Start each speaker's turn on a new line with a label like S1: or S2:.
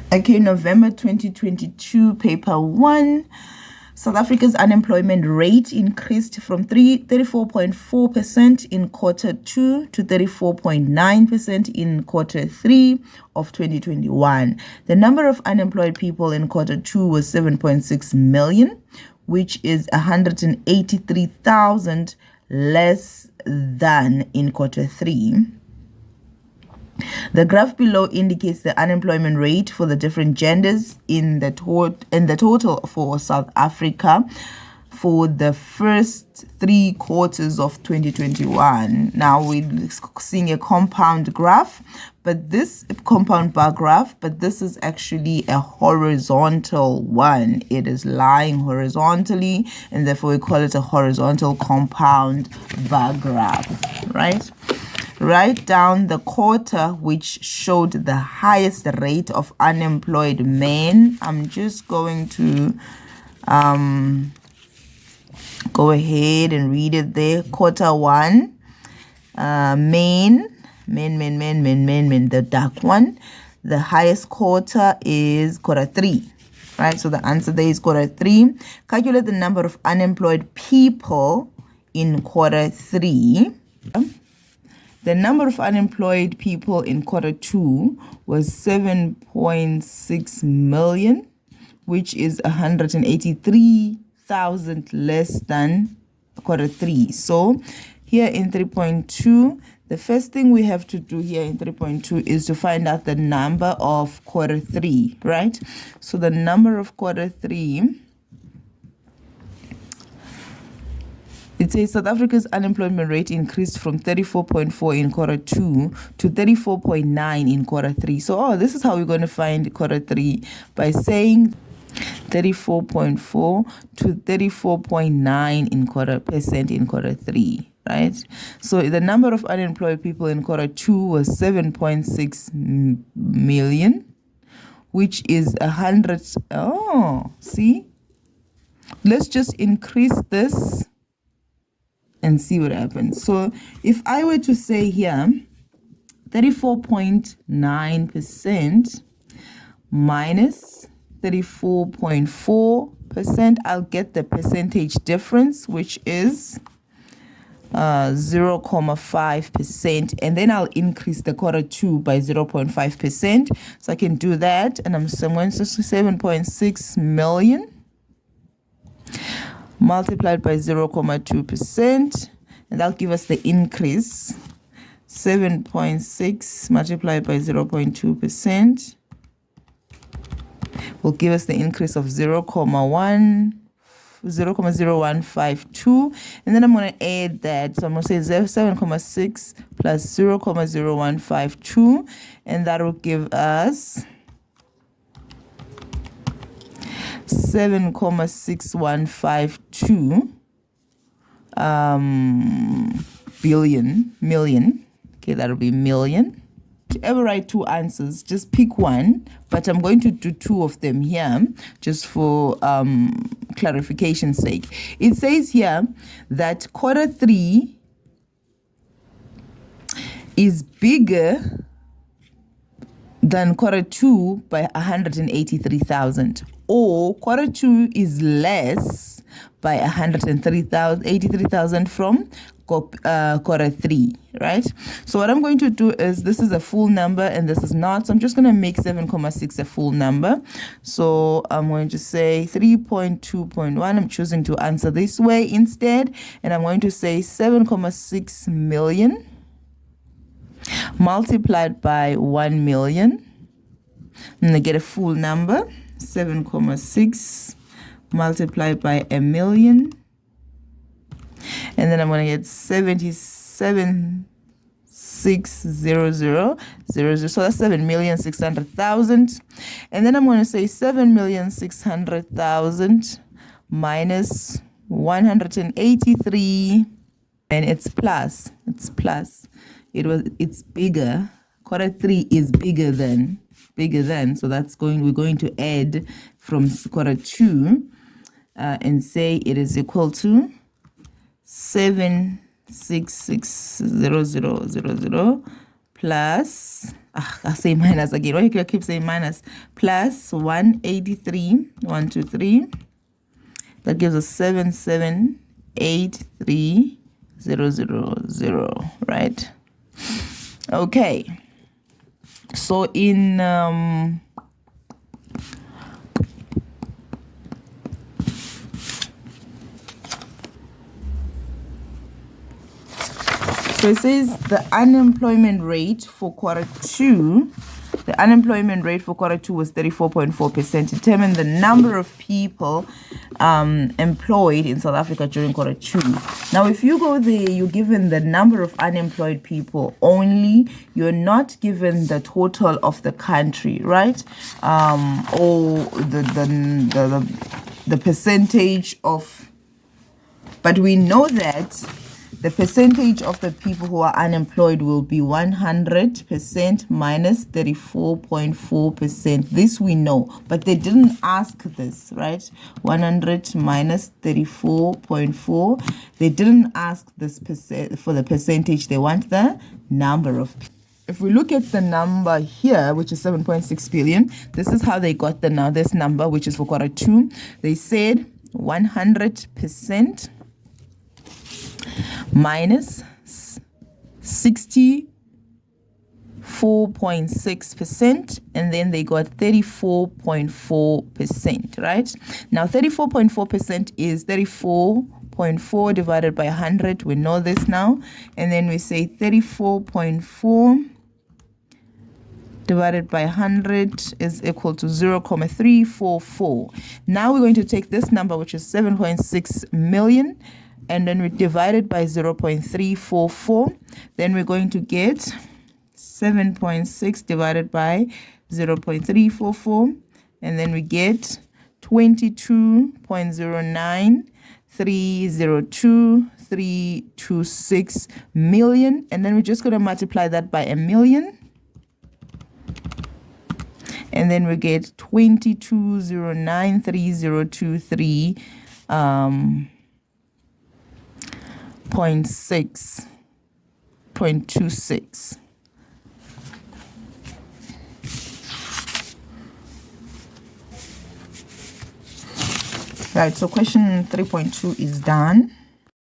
S1: Okay, November 2022, paper 1. South Africa's unemployment rate increased from 34.4% in quarter 2 to 34.9% in quarter 3 of 2021. The number of unemployed people in quarter 2 was 7.6 million, which is 183,000 less than in quarter 3. The graph below indicates the unemployment rate for the different genders in the total for South Africa for the first 3 quarters of 2021. Now we're seeing a compound graph, but this compound bar graph, but this is actually a horizontal one. It is lying horizontally, and therefore we call it a horizontal compound bar graph, right? Write down the quarter which showed the highest rate of unemployed men. I'm just going to go ahead and read it there. Quarter 1, men, the dark one. The highest quarter is quarter 3, right? So the answer there is quarter 3. Calculate the number of unemployed people in quarter 3. The number of unemployed people in quarter 2 was 7.6 million, which is 183,000 less than quarter 3. So here in 3.2, the first thing we have to do here in 3.2 is to find out the number of quarter 3, right? So the number of quarter 3, it says South Africa's unemployment rate increased from 34.4 in quarter 2 to 34.9 in quarter 3. So, this is how we're going to find quarter 3 by saying 34.4 to 34.9 in percent in quarter 3, right? So the number of unemployed people in quarter 2 was 7.6 million, which is 100. Oh, see? Let's just increase this and see what happens. So if I were to say here 34.9% minus 34.4%, I'll get the percentage difference, which is 0.5%, and then I'll increase the quarter 2 by 0.5%. So I can do that, and I'm going to 7.6 million multiplied by 0.2%, and that'll give us the increase. 7.6 multiplied by 0.2% will give us the increase of 0.0152, and then I'm going to add that. So I'm going to say 7.6 plus 0.0152, and that will give us 7.6152 million. Okay, that'll be million. To ever write 2 answers, just pick one, but I'm going to do 2 of them here just for clarification's sake. It says here that quarter 3 is bigger than quarter 2 by 183,000, or quarter 2 is less by 183,000 from quarter 3, right? So what I'm going to do is, this is a full number and this is not, so I'm just going to make 7.6 a full number. So I'm going to say 3.2.1. I'm choosing to answer this way instead, and I'm going to say 7.6 million multiplied by 1 million, and I get a full number. 7.6 multiplied by a million, and then I'm going to get 77,600,000. So that's 7,600,000, and then I'm going to say 7,600,000 minus 183, and it's plus. It's bigger. Quarter 3 is bigger than. So we're going to add from quarter 2 and say it is equal to 766,000 plus, I say minus again. Why you keep saying minus? Plus 183,123. That gives us 77,830,000, right? Okay. So in so it says the unemployment rate for quarter 2. The unemployment rate for quarter 2 was 34.4%. Determine the number of people employed in South Africa during quarter 2. Now, if you go there, you're given the number of unemployed people only. You're not given the total of the country, right? Or the percentage of. But we know that the percentage of the people who are unemployed will be 100% minus 34.4%. This we know, but they didn't ask this, right? 100 minus 34.4. They didn't ask this for the percentage. They want the number of people. If we look at the number here, which is 7.6 billion, this is how they got this number, which is for quarter 2. They said 100% minus 64.6%, and then they got 34.4%, right? Now 34.4% is 34.4 divided by 100. We know this now. And then we say 34.4 divided by 100 is equal to 0.344. Now we're going to take this number, which is 7.6 million, and then we divide it by 0.344. Then we're going to get 7.6 divided by 0.344. And then we get 22.09302326 million. And then we're just going to multiply that by a million. And then we get 22.093023 0.26. Right, so question 3.2 is done.